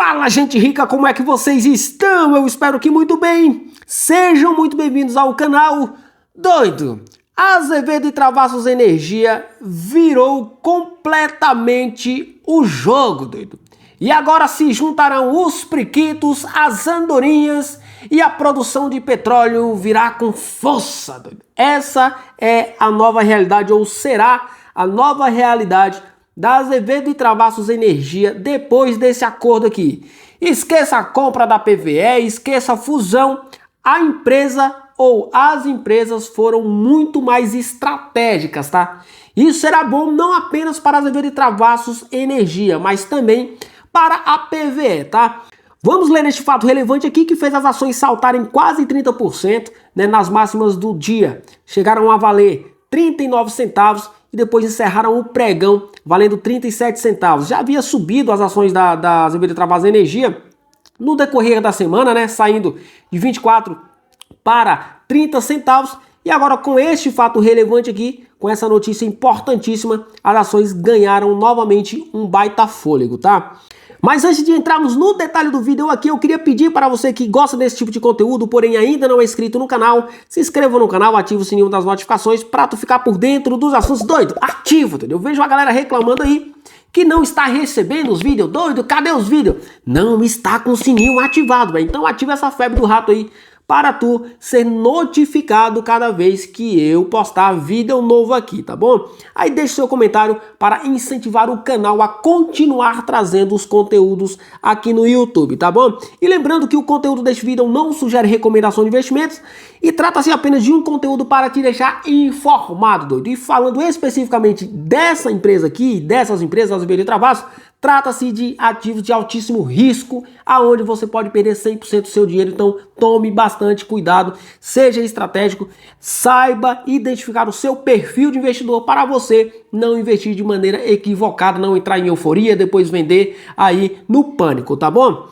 Fala, gente rica, como é que vocês estão? Eu espero que muito bem. Sejam muito bem-vindos ao canal Doido. Azevedo e Travassos Energia virou completamente o jogo, doido. E agora se juntarão os priquitos, as andorinhas e a produção de petróleo virá com força, doido. Essa é a nova realidade, ou será a nova realidade da Azevedo e Travassos Energia depois desse acordo aqui. Esqueça a compra da PVE, esqueça a fusão. A empresa ou as empresas foram muito mais estratégicas, tá? Isso será bom não apenas para a Azevedo e Travassos Energia, mas também para a PVE, tá? Vamos ler este fato relevante aqui que fez as ações saltarem quase 30%, né, nas máximas do dia. Chegaram a valer 39 centavos e depois encerraram o pregão valendo 37 centavos. Já havia subido as ações da Azevedo e Travassos Energia no decorrer da semana, né, saindo de 24 para 30 centavos. E agora com este fato relevante aqui, com essa notícia importantíssima, as ações ganharam novamente um baita fôlego, tá? Mas antes de entrarmos no detalhe do vídeo aqui, eu queria pedir para você que gosta desse tipo de conteúdo, porém ainda não é inscrito no canal, se inscreva no canal, ative o sininho das notificações para tu ficar por dentro dos assuntos. Doido, ativa, entendeu? Eu vejo a galera reclamando aí que não está recebendo os vídeos. Doido, cadê os vídeos? Não está com o sininho ativado, velho. Então ativa essa febre do rato aí para tu ser notificado cada vez que eu postar vídeo novo aqui, tá bom? Aí deixe seu comentário para incentivar o canal a continuar trazendo os conteúdos aqui no YouTube, tá bom? E lembrando que o conteúdo deste vídeo não sugere recomendação de investimentos e trata-se apenas de um conteúdo para te deixar informado, doido. E falando especificamente dessa empresa aqui, dessas empresas, Azevedo e Travassos, trata-se de ativos de altíssimo risco, aonde você pode perder 100% do seu dinheiro. Então tome bastante cuidado, seja estratégico, saiba identificar o seu perfil de investidor para você não investir de maneira equivocada, não entrar em euforia, depois vender aí no pânico, tá bom?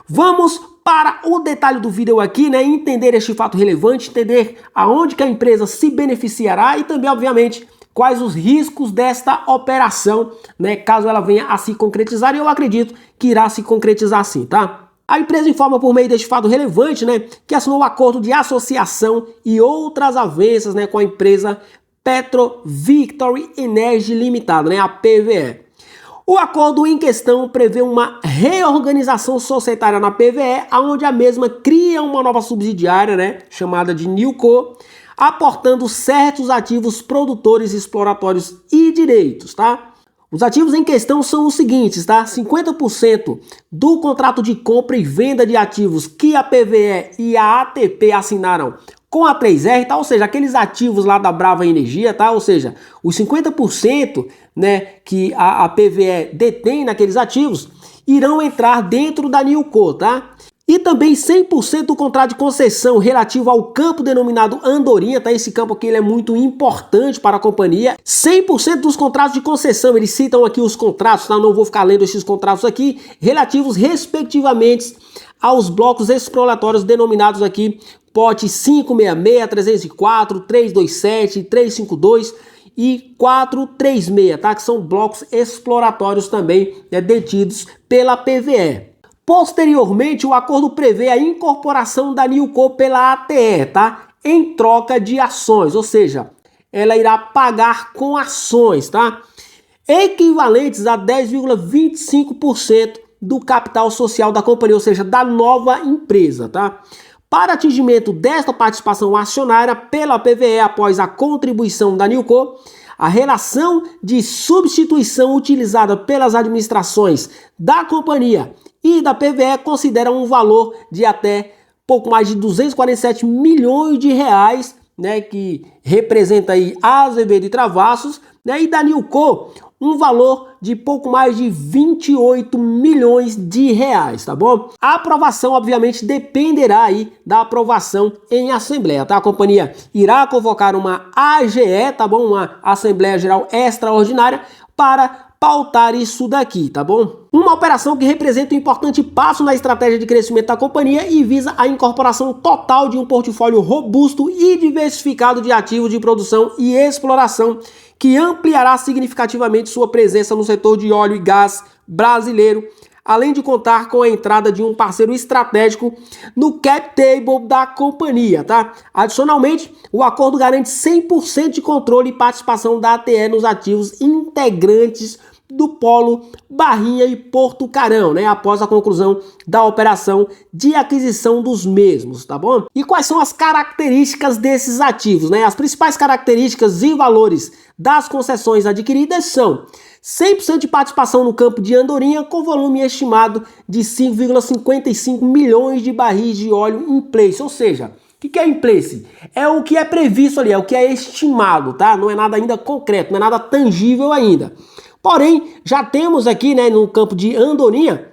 Vamos para o detalhe do vídeo aqui, né? Entender este fato relevante, entender aonde que a empresa se beneficiará e também, obviamente, quais os riscos desta operação, né, caso ela venha a se concretizar, e eu acredito que irá se concretizar sim, tá? A empresa informa por meio deste fato relevante, né, que assinou um acordo de associação e outras avanças, né, com a empresa Petro Victory Energy Limitada, né, a PVE. O acordo em questão prevê uma reorganização societária na PVE, onde a mesma cria uma nova subsidiária, né, chamada de Newco, aportando certos ativos produtores, exploratórios e direitos, tá? Os ativos em questão são os seguintes, tá? 50% do contrato de compra e venda de ativos que a PVE e a ATP assinaram com a 3R, tá? Ou seja, aqueles ativos lá da Brava Energia, tá? Ou seja, os 50%, né, que a PVE detém naqueles ativos irão entrar dentro da Newco, tá? E também 100% do contrato de concessão relativo ao campo denominado Andorinha, tá? Esse campo aqui ele é muito importante para a companhia. 100% dos contratos de concessão, eles citam aqui os contratos, tá? Não vou ficar lendo esses contratos aqui, relativos respectivamente aos blocos exploratórios denominados aqui pote 566, 304, 327, 352 e 436, tá? Que são blocos exploratórios também, né, detidos pela PVE. Posteriormente, o acordo prevê a incorporação da Newco pela ATE, tá? Em troca de ações, ou seja, ela irá pagar com ações, tá? Equivalentes a 10,25% do capital social da companhia, ou seja, da nova empresa, tá? Para atingimento desta participação acionária pela PVE após a contribuição da Newco, a relação de substituição utilizada pelas administrações da companhia e da PVE considera um valor de até pouco mais de 247 milhões de reais, né, que representa aí a Azevedo e Travassos, né, e da Newco um valor de pouco mais de 28 milhões de reais, tá bom? A aprovação, obviamente, dependerá aí da aprovação em assembleia, tá? A companhia irá convocar uma AGE, tá bom? Uma Assembleia Geral Extraordinária para pautar isso daqui, tá bom? Uma operação que representa um importante passo na estratégia de crescimento da companhia e visa a incorporação total de um portfólio robusto e diversificado de ativos de produção e exploração que ampliará significativamente sua presença no setor de óleo e gás brasileiro, além de contar com a entrada de um parceiro estratégico no cap table da companhia, tá? Adicionalmente, o acordo garante 100% de controle e participação da ATE nos ativos integrantes do Polo, Barrinha e Porto Carão, né, após a conclusão da operação de aquisição dos mesmos, tá bom? E quais são as características desses ativos, né? As principais características e valores das concessões adquiridas são 100% de participação no campo de Andorinha, com volume estimado de 5,55 milhões de barris de óleo in place, ou seja, o que é in place? É o que é previsto ali, é o que é estimado, tá? Não é nada ainda concreto, não é nada tangível ainda. Porém, já temos aqui, né, no campo de Andorinha,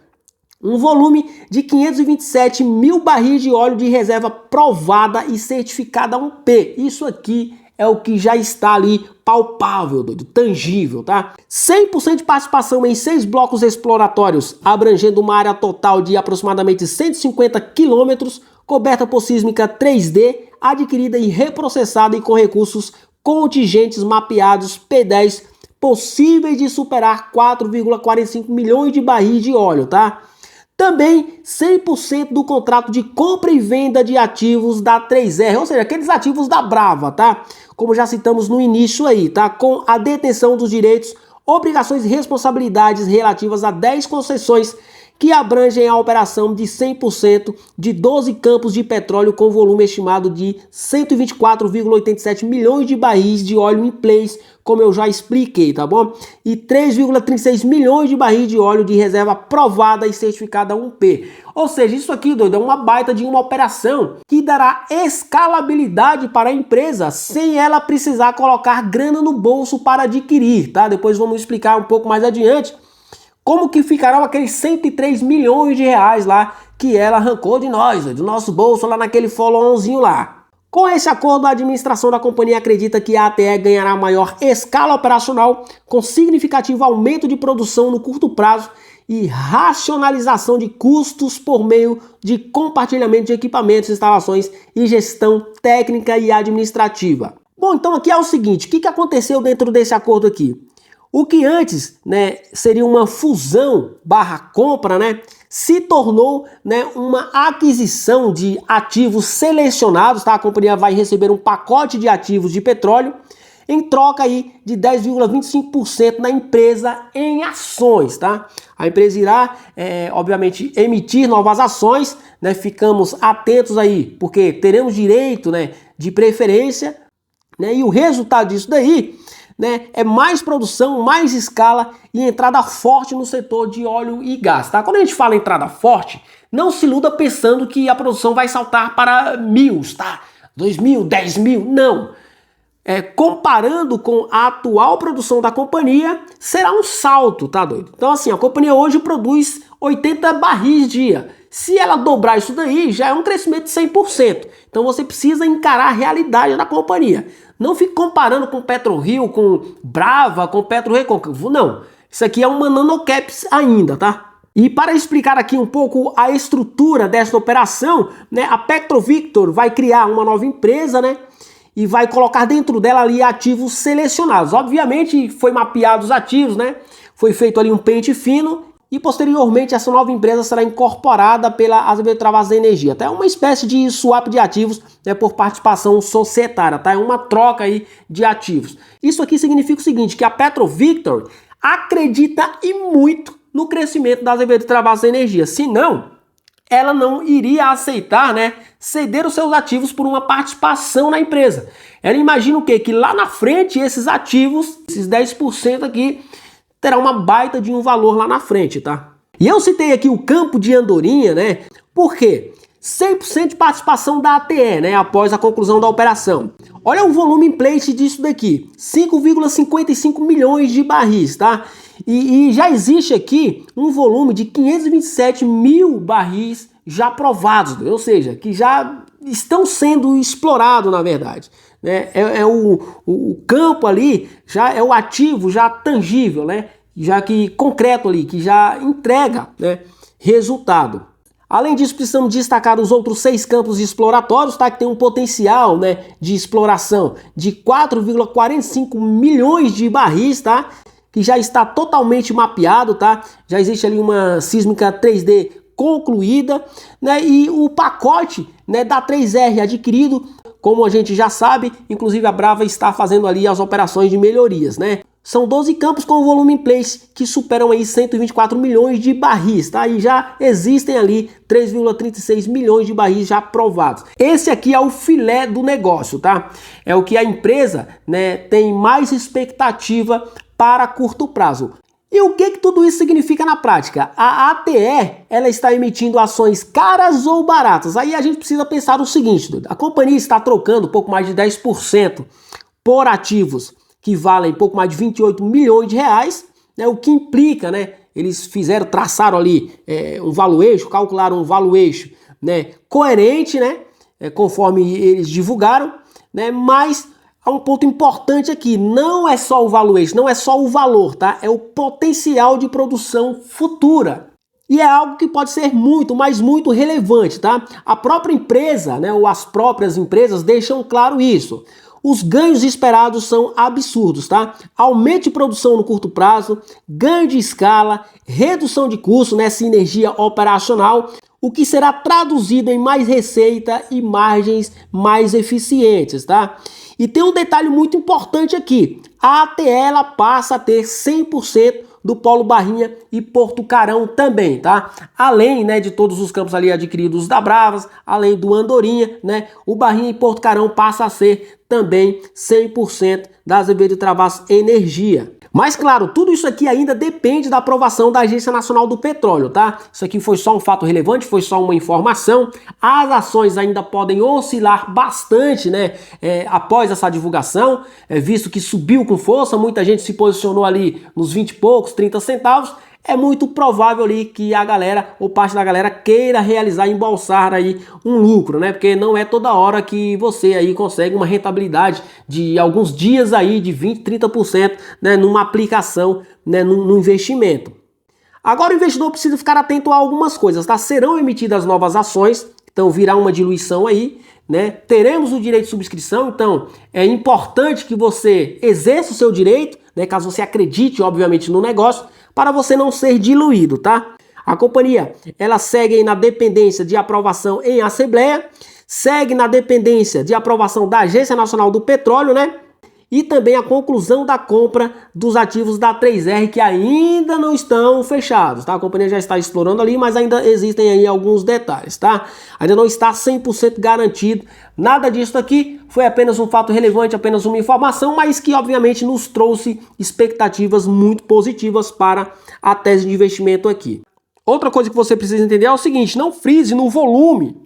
um volume de 527 mil barris de óleo de reserva provada e certificada 1P. Isso aqui é o que já está ali palpável, doido, tangível, tá? 100% de participação em 6 blocos exploratórios, abrangendo uma área total de aproximadamente 150 quilômetros, coberta por sísmica 3D, adquirida e reprocessada e com recursos contingentes mapeados P10, possíveis de superar 4,45 milhões de barris de óleo, tá? Também 100% do contrato de compra e venda de ativos da 3R, ou seja, aqueles ativos da Brava, tá? Como já citamos no início aí, tá? Com a detenção dos direitos, obrigações e responsabilidades relativas a 10 concessões que abrangem a operação de 100% de 12 campos de petróleo com volume estimado de 124,87 milhões de barris de óleo in place, como eu já expliquei, tá bom? E 3,36 milhões de barris de óleo de reserva provada e certificada 1P. Ou seja, isso aqui, doido, é uma baita de uma operação que dará escalabilidade para a empresa sem ela precisar colocar grana no bolso para adquirir, tá? Depois vamos explicar um pouco mais adiante como que ficarão aqueles 103 milhões de reais lá que ela arrancou de nós, do nosso bolso lá naquele follow-onzinho lá. Com esse acordo, a administração da companhia acredita que a ATE ganhará maior escala operacional, com significativo aumento de produção no curto prazo e racionalização de custos por meio de compartilhamento de equipamentos, instalações e gestão técnica e administrativa. Bom, então aqui é o seguinte, o que aconteceu dentro desse acordo aqui? O que antes, né, seria uma fusão barra compra, né, se tornou, né, uma aquisição de ativos selecionados, tá? A companhia vai receber um pacote de ativos de petróleo em troca aí de 10,25% na empresa em ações, tá? A empresa irá, obviamente, emitir novas ações, né? Ficamos atentos aí, porque teremos direito, né, de preferência, né? E o resultado disso daí, né, é mais produção, mais escala e entrada forte no setor de óleo e gás, tá? Quando a gente fala entrada forte, não se iluda pensando que a produção vai saltar para 1.000, tá? 2.000, 10.000, não. Comparando com a atual produção da companhia, será um salto, tá doido? Então assim, a companhia hoje produz 80 barris dia. Se ela dobrar isso daí, já é um crescimento de 100%. Então você precisa encarar a realidade da companhia. Não fique comparando com PetroRio, com Brava, com PetroRecôncavo. Não, isso aqui é uma nanocaps ainda, tá? E para explicar aqui um pouco a estrutura dessa operação, né, a Petrovictor vai criar uma nova empresa, né? E vai colocar dentro dela ali ativos selecionados. Obviamente foi mapeado os ativos, né? Foi feito ali um pente fino e posteriormente essa nova empresa será incorporada pela Azevedo Travassos Energia. Até uma espécie de swap de ativos, né, por participação societária, tá? É uma troca aí de ativos. Isso aqui significa o seguinte, que a Petrovictor acredita e muito no crescimento da Azevedo Travassos Energia. Se não, ela não iria aceitar, né, ceder os seus ativos por uma participação na empresa. Ela imagina o quê? Que lá na frente esses ativos, esses 10% aqui, terá uma baita de um valor lá na frente, tá? E eu citei aqui o campo de Andorinha, né? Por quê? 100% de participação da ATE, né? Após a conclusão da operação. Olha o volume in place disso daqui, 5,55 milhões de barris, tá? E já existe aqui um volume de 527 mil barris já provados, ou seja, que já estão sendo explorados, na verdade. Né? O campo ali já é o ativo, já tangível, né? Já que concreto ali, que já entrega, né, resultado. Além disso, precisamos destacar os outros 6 campos exploratórios, tá? Que tem um potencial, né, de exploração de 4,45 milhões de barris, tá? que já está totalmente mapeado, tá? Já existe ali uma sísmica 3D concluída, né? E o pacote, né, da 3R adquirido, como a gente já sabe, inclusive a Brava está fazendo ali as operações de melhorias, né? São 12 campos com volume in place que superam aí 124 milhões de barris, tá? E já existem ali 3,36 milhões de barris já aprovados. Esse aqui é o filé do negócio, tá? É o que a empresa, né, tem mais expectativa para curto prazo. E o que tudo isso significa na prática? A ATE, ela está emitindo ações caras ou baratas? Aí a gente precisa pensar o seguinte, a companhia está trocando pouco mais de 10% por ativos que valem pouco mais de 28 milhões de reais, né, o que implica, né, eles traçaram ali um valuation, calcularam um valuation, né, coerente, né, conforme eles divulgaram, né, mas há um ponto importante aqui, não é só o valuation, não é só o valor, tá, é o potencial de produção futura. E é algo que pode ser muito, mas muito relevante, tá? A própria empresa, né, ou as próprias empresas deixam claro isso. Os ganhos esperados são absurdos, tá? Aumento de produção no curto prazo, ganho de escala, redução de custo, né, sinergia operacional, o que será traduzido em mais receita e margens mais eficientes, tá? E tem um detalhe muito importante aqui, a ATE ela passa a ter 100% do Polo Barrinha e Porto Carão também, tá? Além, né, de todos os campos ali adquiridos da Bravas, além do Andorinha, né, o Barrinha e Porto Carão passa a ser também 100% da Azevedo e Travassos Energia. Mas claro, tudo isso aqui ainda depende da aprovação da Agência Nacional do Petróleo, tá? Isso aqui foi só um fato relevante, foi só uma informação. As ações ainda podem oscilar bastante, né, após essa divulgação, visto que subiu com força, muita gente se posicionou ali nos 20 e poucos, 30 centavos. É muito provável ali que a galera, ou parte da galera, queira realizar, embolsar aí um lucro, né? Porque não é toda hora que você aí consegue uma rentabilidade de alguns dias aí de 20, 30%, né, numa aplicação, né, no investimento. Agora o investidor precisa ficar atento a algumas coisas, tá? Serão emitidas novas ações, então virá uma diluição aí, né? Teremos o direito de subscrição, então é importante que você exerça o seu direito, né, caso você acredite, obviamente, no negócio, para você não ser diluído, tá? A companhia, ela segue aí na dependência de aprovação em Assembleia, segue na dependência de aprovação da Agência Nacional do Petróleo, né? E também a conclusão da compra dos ativos da 3R que ainda não estão fechados, tá? A companhia já está explorando ali, mas ainda existem aí alguns detalhes, tá? Ainda não está 100% garantido. Nada disso aqui foi apenas um fato relevante, apenas uma informação, mas que obviamente nos trouxe expectativas muito positivas para a tese de investimento aqui. Outra coisa que você precisa entender é o seguinte, não frise no volume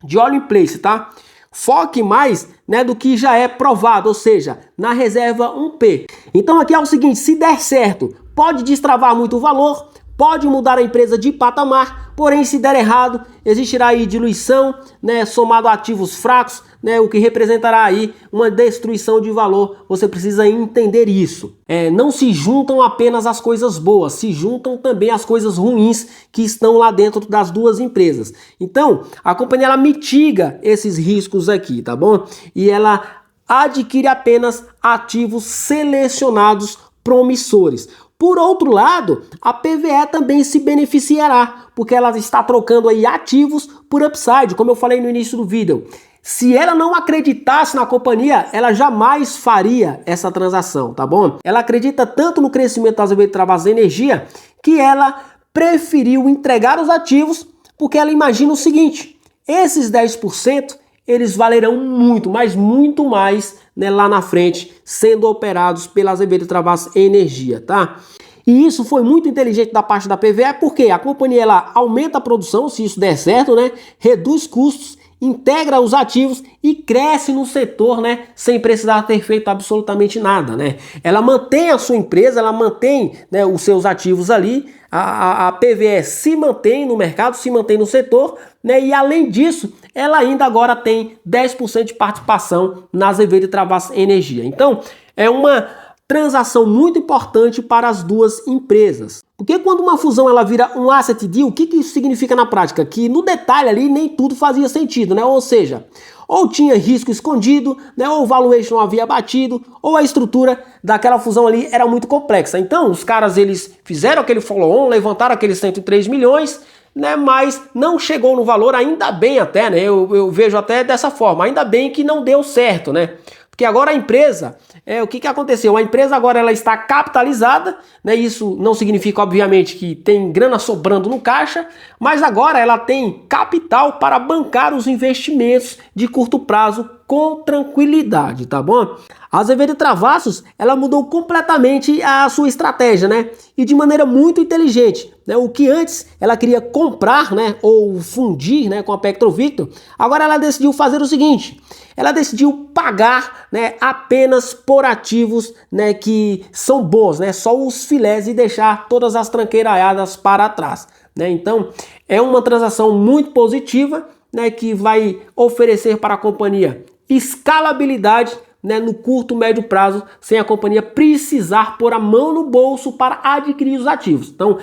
de óleo in place, tá? Foque mais, né, do que já é provado, ou seja, na reserva 1P. Então aqui é o seguinte, se der certo, pode destravar muito o valor, pode mudar a empresa de patamar, porém se der errado, existirá aí diluição, né, somado a ativos fracos, né, o que representará aí uma destruição de valor. Você precisa entender isso. Não se juntam apenas as coisas boas, se juntam também as coisas ruins que estão lá dentro das duas empresas. Então, a companhia ela mitiga esses riscos aqui, tá bom? E ela adquire apenas ativos selecionados promissores. Por outro lado, a PVE também se beneficiará, porque ela está trocando aí ativos por upside, como eu falei no início do vídeo. Se ela não acreditasse na companhia, ela jamais faria essa transação, tá bom? Ela acredita tanto no crescimento da Azevedo e Travassos Energia que ela preferiu entregar os ativos porque ela imagina o seguinte, esses 10% eles valerão muito, mas muito mais, né, lá na frente, sendo operados pela Azevedo e Travassos Energia, tá? E isso foi muito inteligente da parte da PVE, porque a companhia ela aumenta a produção, se isso der certo, né? Reduz custos, integra os ativos e cresce no setor, né, sem precisar ter feito absolutamente nada, né? Ela mantém a sua empresa, ela mantém, né, os seus ativos ali, a PVE se mantém no mercado, se mantém no setor, né, e além disso, ela ainda agora tem 10% de participação na Azevedo e Travassos Energia. Então, é uma transação muito importante para as duas empresas. Porque quando uma fusão ela vira um asset deal, o que isso significa na prática? Que no detalhe ali nem tudo fazia sentido, né? Ou seja, ou tinha risco escondido, né? Ou o valuation não havia batido, ou a estrutura daquela fusão ali era muito complexa. Então os caras eles fizeram aquele follow-on, levantaram aqueles 103 milhões, né, mas não chegou no valor, ainda bem até, né, eu vejo até dessa forma, ainda bem que não deu certo, né, porque agora a empresa, o que aconteceu? A empresa agora ela está capitalizada, né, isso não significa obviamente que tem grana sobrando no caixa, mas agora ela tem capital para bancar os investimentos de curto prazo com tranquilidade, tá bom? A Azevedo e Travassos, ela mudou completamente a sua estratégia, né? E de maneira muito inteligente, né? O que antes ela queria comprar, né, ou fundir, né, com a Petrovictor, agora ela decidiu fazer o seguinte, ela decidiu pagar, né, apenas por ativos, né, que são bons, né, só os filés e deixar todas as tranqueiraiadas para trás, né? Então, é uma transação muito positiva, né, que vai oferecer para a companhia escalabilidade, né, no curto, médio prazo, sem a companhia precisar pôr a mão no bolso para adquirir os ativos. Então,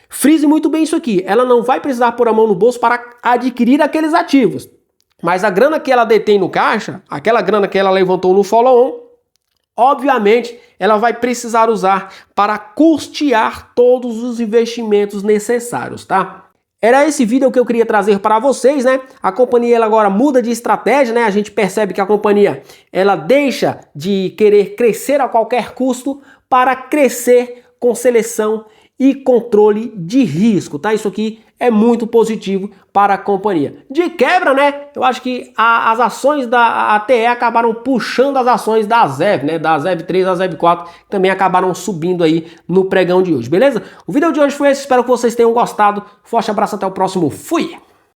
frise muito bem isso aqui. Ela não vai precisar pôr a mão no bolso para adquirir aqueles ativos. Mas a grana que ela detém no caixa, aquela grana que ela levantou no follow-on, obviamente, ela vai precisar usar para custear todos os investimentos necessários, tá? Era esse vídeo que eu queria trazer para vocês, né? A companhia ela agora muda de estratégia, né? A gente percebe que a companhia ela deixa de querer crescer a qualquer custo para crescer com seleção e controle de risco, tá? Isso aqui é muito positivo para a companhia. De quebra, né? Eu acho que as ações da ATE acabaram puxando as ações da ZEV, né? Da ZEV 3 à ZEV 4, que também acabaram subindo aí no pregão de hoje, beleza? O vídeo de hoje foi esse, espero que vocês tenham gostado. Forte abraço, até o próximo. Fui!